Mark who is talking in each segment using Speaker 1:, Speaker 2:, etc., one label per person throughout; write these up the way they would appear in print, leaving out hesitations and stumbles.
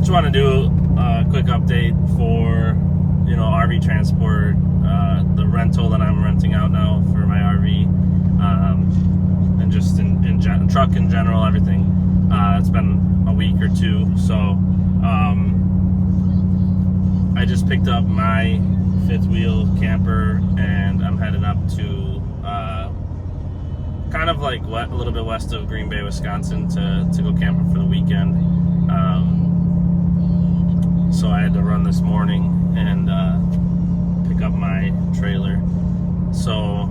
Speaker 1: just want to do a quick update for, RV transport, the rental that I'm renting out now for my RV, and just in truck in general, everything. It's been a week or two, so I just picked up my fifth wheel camper and I'm headed up to kind of like a little bit west of Green Bay, Wisconsin to go camping for the weekend. So I had to run this morning and pick up my trailer. So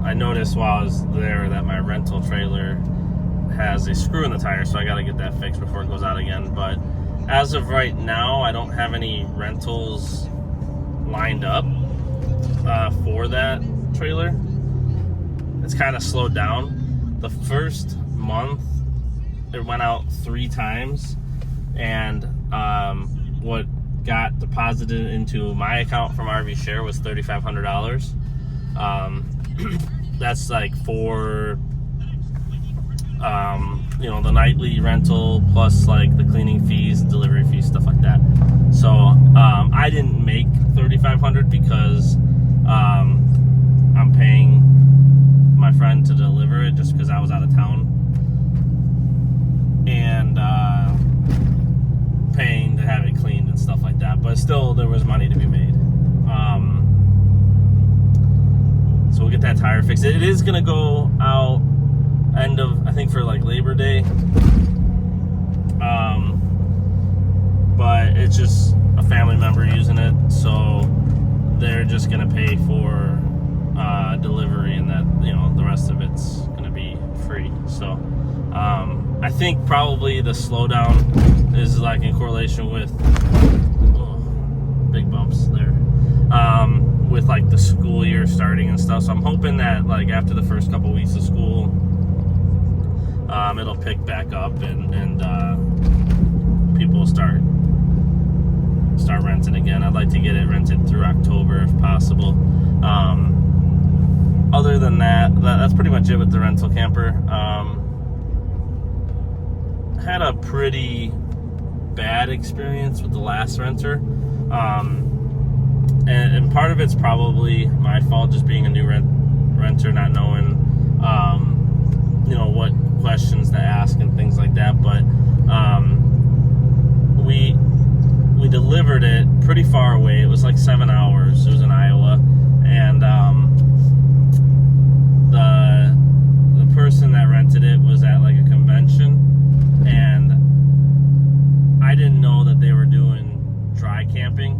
Speaker 1: I noticed while I was there that my rental trailer has a screw in the tire, so I got to get that fixed before it goes out again. But as of right now, I don't have any rentals lined up for that trailer. It's kind of slowed down. The first month it went out 3 times, and what got deposited into my account from RV Share was $3,500. That's like for the nightly rental plus like the cleaning fees, delivery fees, stuff like that. So I didn't make $3,500 because I'm paying my friend to deliver it just because I was out of town, and paying to have it cleaned and stuff like that. But still, there was money to be made. So we'll get that tire fixed. It is gonna go out end of, I think, for like Labor Day. But it's just a family member using it, so they're just gonna pay for delivery, and that the rest of it's gonna be free. So I think probably the slowdown is like in correlation with big bumps there, with like the school year starting and stuff. So I'm hoping that like after the first couple weeks of school, it'll pick back up and people will start renting again. I'd like to get it rented through October if possible. Other than that's pretty much it with the rental camper. Had a pretty bad experience with the last renter, and part of it's probably my fault, just being a new renter, not knowing what questions to ask and things like that. But we delivered it pretty far away. It was like 7 hours. It was in Iowa, and the person that rented it was at like a convention, and I didn't know that they were doing dry camping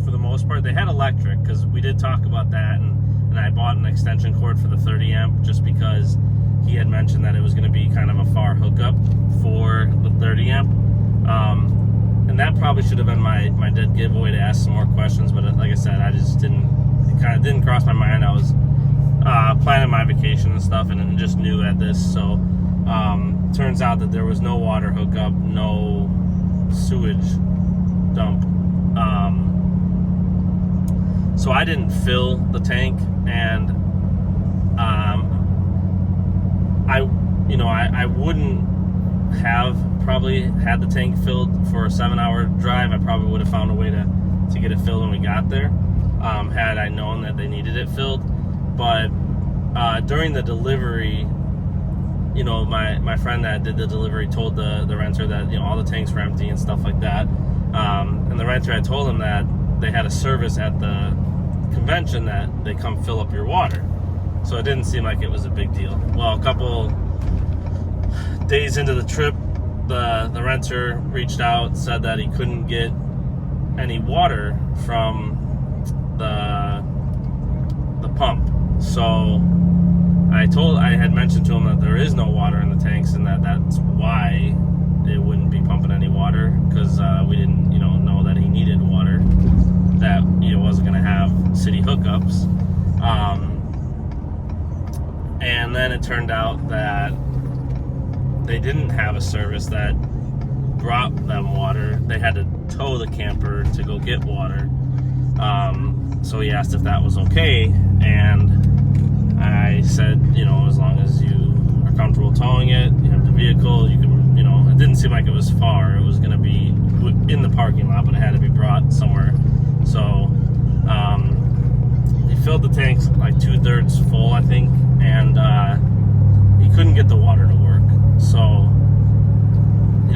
Speaker 1: for the most part. They had electric, because we did talk about that, and I bought an extension cord for the 30 amp just because he had mentioned that it was going to be kind of a far hookup for the 30 amp. And that probably should have been my dead giveaway to ask some more questions, but like I said, it kind of didn't cross my mind. I was planning my vacation and stuff, and then just new at this. So turns out that there was no water hookup, no sewage dump. So I didn't fill the tank, and I wouldn't have probably had the tank filled for a 7-hour drive. I probably would have found a way to get it filled when we got there, had I known that they needed it filled. But during the delivery, my friend that did the delivery told the renter that all the tanks were empty and stuff like that. And the renter had told him that they had a service at the convention that they come fill up your water. So it didn't seem like it was a big deal. Well, a couple days into the trip, the renter reached out, said that he couldn't get any water from the pump. So I had mentioned to him that there is no water in the tanks, and that's why it wouldn't be pumping any water, because we didn't know that he needed water, that wasn't going to have city hookups. And then it turned out that they didn't have a service that brought them water. They had to tow the camper to go get water. So he asked if that was okay, and I said, as long as you are comfortable towing it, you have the vehicle, you can, it didn't didn't seem like it was far. It was going to be in the parking lot, but it had to be brought somewhere. So he filled the tanks like 2/3 full, I think, and he couldn't get the water to work. So,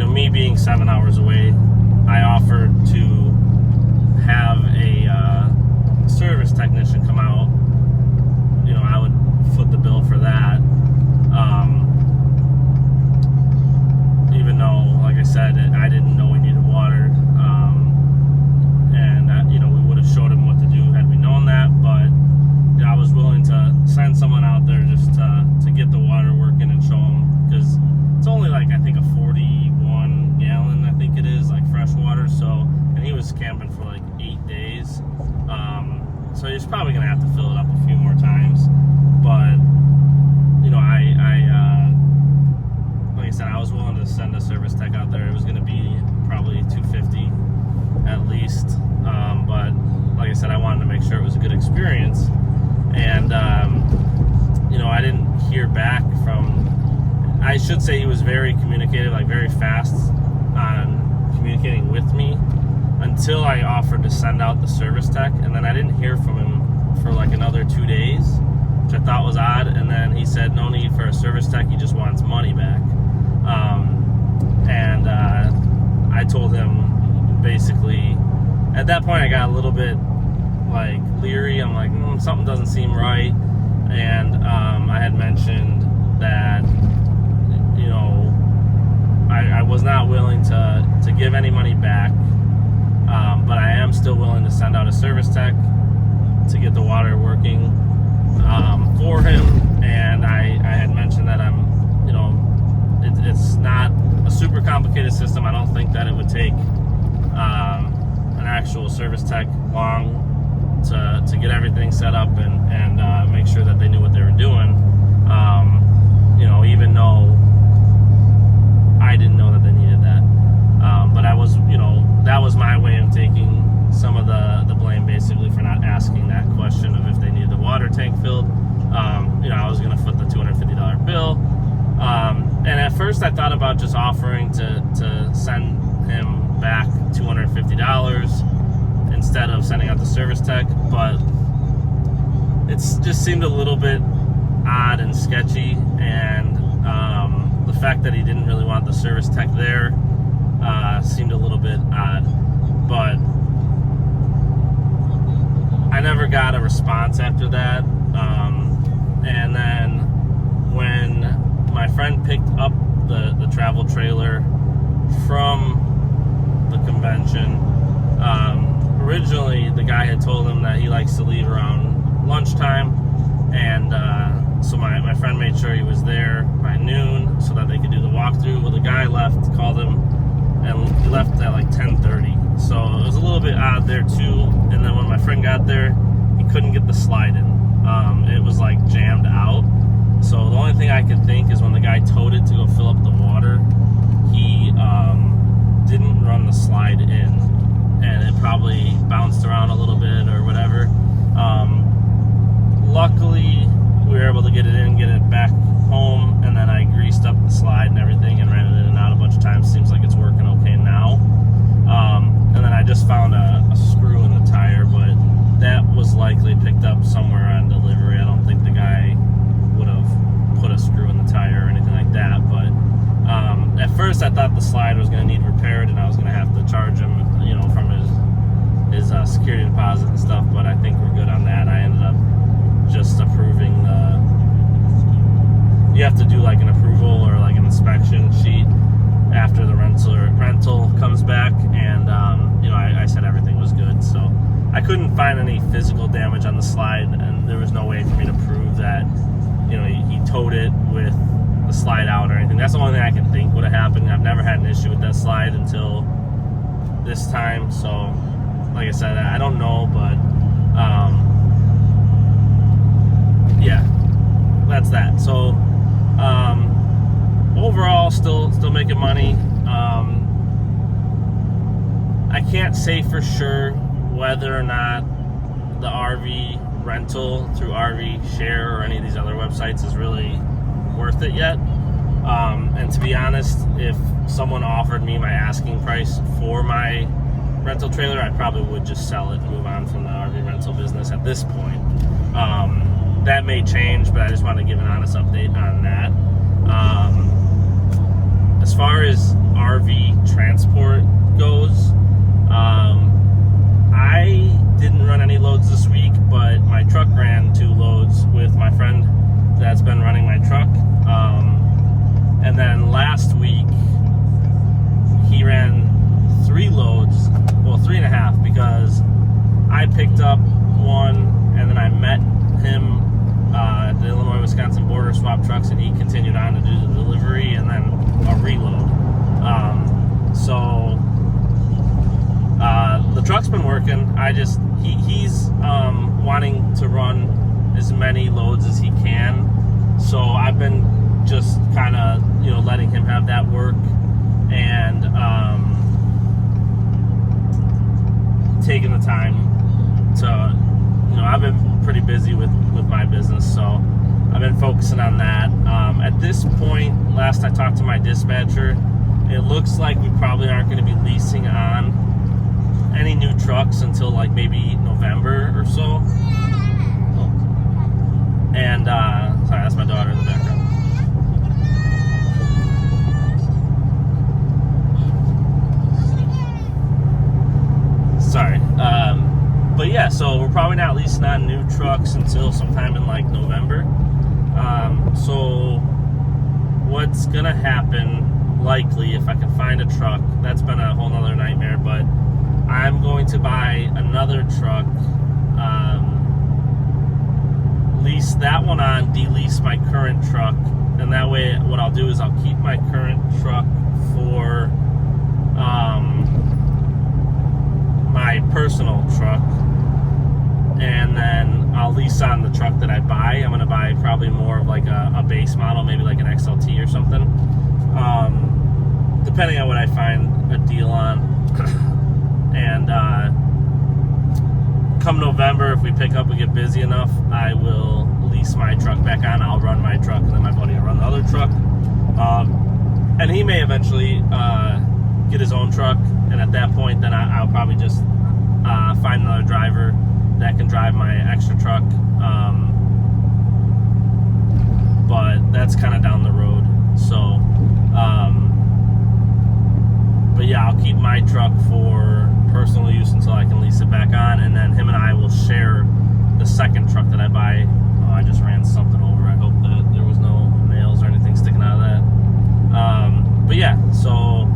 Speaker 1: me being 7 hours away, I offered to have a service technician come out. I would foot the bill for that. Even though, like I said, I didn't know we needed water. We would have showed him what to do had we known that. But I was willing to send someone out there just to get the water working and show him. Because it's only like, I think, a 41 gallon, I think it is, like fresh water. So, and he was camping for like 8 days. So he's probably going to have to fill it up a few more times. But, like I said, I was willing to send a service tech out there. It was going to be probably $250 at least. But like I said, I wanted to make sure it was a good experience. And, I didn't hear back from, I should say he was very communicative, like very fast on communicating with me until I offered to send out the service tech. And then I didn't hear from him for like another 2 days, which I thought was odd. And then he said no need for a service tech, he just wants money back. I told him basically, at that point I got a little bit like leery. I'm like, something doesn't seem right. And I had mentioned that I was not willing to give any money back, but I am still willing to send out a service tech to get the water working for him. And I had mentioned that it's not a super complicated system. I don't think that it would take an actual service tech long to get everything set up and make sure that they knew what they were doing. Even though I didn't know that they needed that. But I was, that was my way of taking some of the blame basically for not asking that question of if they needed the water tank filled. I was going to foot the $250 bill. And at first I thought about just offering to send him back $250 instead of sending out the service tech, but it just seemed a little bit odd and sketchy, and the fact that he didn't really want the service tech there seemed a little bit odd. But I never got a response after that. And then when my friend picked up the travel trailer from the convention, originally the guy had told him that he likes to leave around lunchtime, and so my friend made sure he was there by noon so that they could do the walkthrough. Well, the guy called him, and he left at like 10:30, so it was a little bit odd there too. And then when my friend got there, he couldn't get the slide in. It was like jammed out. So the only thing I could think is when the guy towed it to go fill up the water, he didn't run the slide in, and it probably bounced around a little bit or whatever. Luckily, we were able to get it in, get it back home, and then I greased up the slide and everything and ran it in and out a bunch of times. Seems like it's working okay now. And then I just found a screw in the tire, but that was likely picked up somewhere on delivery. I don't think the guy would have put a screw in the tire or anything like that. But at first I thought the slide was going to need repaired, and I was going to have to charge him, from his security deposit and stuff. But I think we're good on that. I ended up just approving you have to do like an approval or like an inspection sheet after the rental comes back, and I said everything was good. So I couldn't find any physical damage on the slide, and there was no way for me to prove that he towed it with the slide out or anything. That's the only thing I can think would have happened. I've never had an issue with that slide until this time. So like I said, I don't know, but yeah, that's that. So overall, still making money. I can't say for sure whether or not the RV rental through RV Share or any of these other websites is really worth it yet. And to be honest, if someone offered me my asking price for my rental trailer, I probably would just sell it and move on from the RV rental business at this point. That may change, but I just want to give an honest update on that. As far as RV transport goes, I didn't run any loads this week, but my truck ran 2 loads with my friend that's been running my truck. And then last week, he ran 3 loads, well, 3.5, because I picked up one and then I met him at the Illinois-Wisconsin border, swap trucks, and he continued on to do the delivery and then a reload. So the truck's been working. He's wanting to run as many loads as he can. So I've been just kind of, letting him have that work and taking the time to, I've been pretty busy with my business, so I've been focusing on that. At this point, last I talked to my dispatcher, it looks like we probably aren't going to be leasing on any new trucks until like maybe November or so. And sorry, that's my daughter in the background. Sorry. But yeah, so we're probably not leasing on new trucks until sometime in like November. So what's gonna happen likely, if I can find a truck, that's been a whole nother nightmare, but I'm going to buy another truck, lease that one on, de-lease my current truck, and that way what I'll do is I'll keep my current truck for my personal truck, and then I'll lease on the truck that I buy. I'm going to buy probably more of like a base model, maybe like an XLT or something, depending on what I find a deal on. And come November, if we pick up and get busy enough, I will lease my truck back on. I'll run my truck, and then my buddy will run the other truck. And he may eventually get his own truck, and at that point, then I'll probably just find another driver that can drive my extra truck. But that's kind of down the road. So, but yeah, I'll keep my truck for personal use until I can lease it back on, and then him and I will share the second truck that I buy. Oh, I just ran something over. I hope that there was no nails or anything sticking out of that. But yeah, so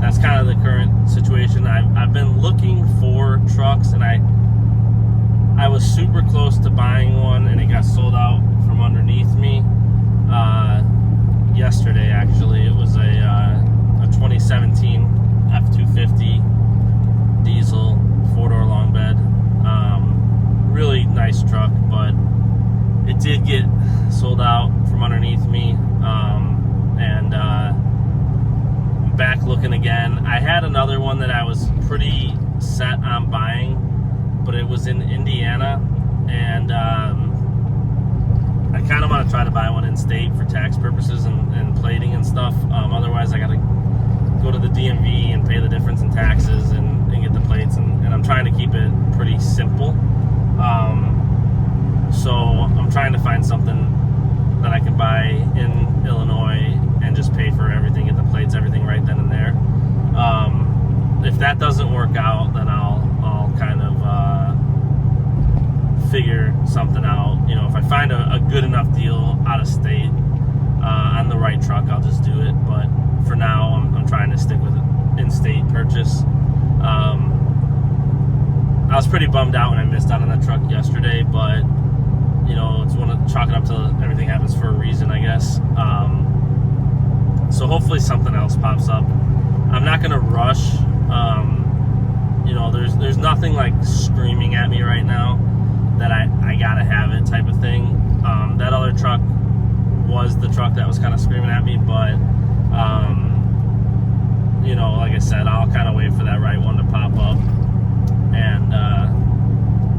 Speaker 1: that's kind of the current situation. I've been looking for trucks, and I was super close to buying one, and it got sold out from underneath me yesterday. Actually, it was a 2017 F250 diesel 4-door long bed. Really nice truck, but it did get sold out from underneath me. And back looking again. I had another one that I was pretty set on buying, but it was in Indiana, and I kind of want to try to buy one in state for tax purposes and plating and stuff. Otherwise, I got to go to the DMV and pay the difference in taxes and get the plates, and I'm trying to keep it pretty simple. So I'm trying to find something that I can buy in Illinois and just pay for everything, get the plates, everything right then and there. If that doesn't work out, then I'll kind of figure something out. If I find a good enough deal out of state on the right truck, I'll just do it. But for now, I'm trying to stick with in-state purchase. I was pretty bummed out when I missed out on that truck yesterday, but it's chalk it up to everything happens for a reason, I guess. So hopefully something else pops up. I'm not gonna rush. There's nothing like screaming at me right now that I gotta have it type of thing. That other truck was the truck that was kind of screaming at me, but like I said, I'll kind of wait for that right one to pop up, and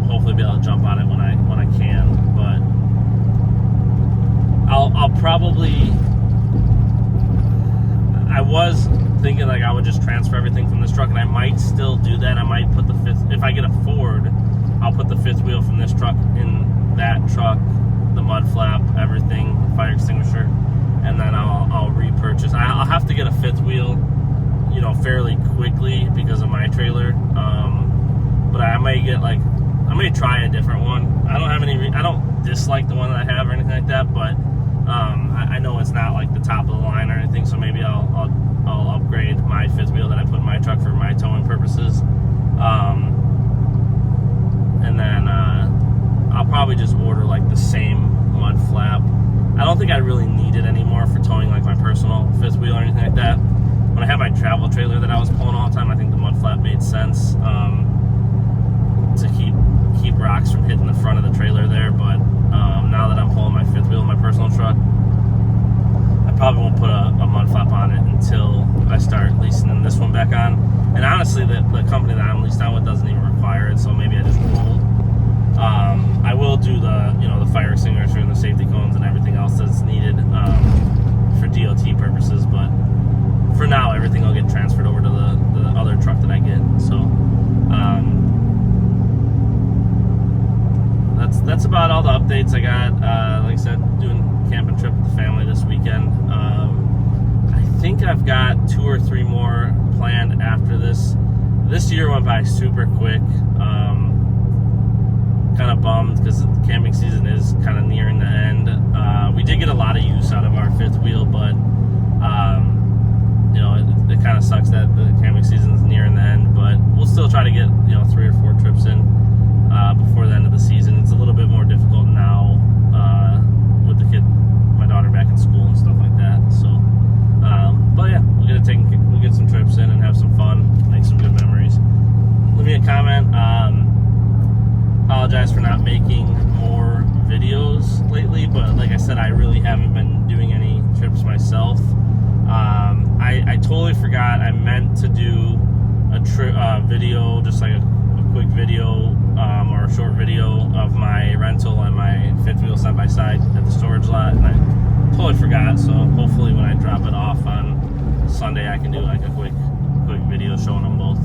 Speaker 1: hopefully be able to jump on it when I can. But I'll I was thinking like I would just transfer everything from this truck, and I might still do that. I might put the fifth, if I get a Ford, I'll put the fifth wheel from this truck in that truck, the mud flap, everything, fire extinguisher, and then I'll repurchase. I'll have to get a fifth wheel, you know, fairly quickly because of my trailer. But I may try a different one. I don't dislike the one that I have or anything like that, but I know it's not like the top of the line or anything, so maybe I'll upgrade my fifth wheel that I put in my truck for my towing purposes. And then I'll probably just order like the same mud flap. I don't think I really need it anymore for towing like my personal fifth wheel or anything like that. When I had my travel trailer that I was pulling all the time, I think the mud flap made sense to keep rocks from hitting the front of the trailer there. But now that I'm pulling my fifth wheel in my personal truck, I probably won't put a mud flap on it until I start leasing this one back on. And honestly, the company that I'm leased on with doesn't even require it, so maybe I just roll. I will do the fire extinguisher and the safety cones and everything else that's needed for DOT purposes, but for now everything will get transferred over to the other truck that I get. So that's about all the updates I got. Like I said, doing a camping trip with the family this weekend. I think I've got 2 or 3 more planned after this. This year went by super quick. Kind of bummed because the camping season is kind of nearing the end. We did get a lot of use out of our fifth wheel, but it kind of sucks that the camping season is nearing the end. But we'll still try to get 3 or 4 trips in before the end of the season. It's a little bit more difficult now with my daughter back in school and stuff like that. So, but yeah, we'll get some trips in and have some fun, make some good memories. Leave me a comment. Apologize for not making more videos lately, but like I said, I really haven't been doing any trips myself. I totally forgot. I meant to do a video, just like a quick video or a short video of my rental and my fifth wheel side by side at the storage lot, and I totally forgot. So hopefully when I drop it off on Sunday, I can do like a quick video showing them both.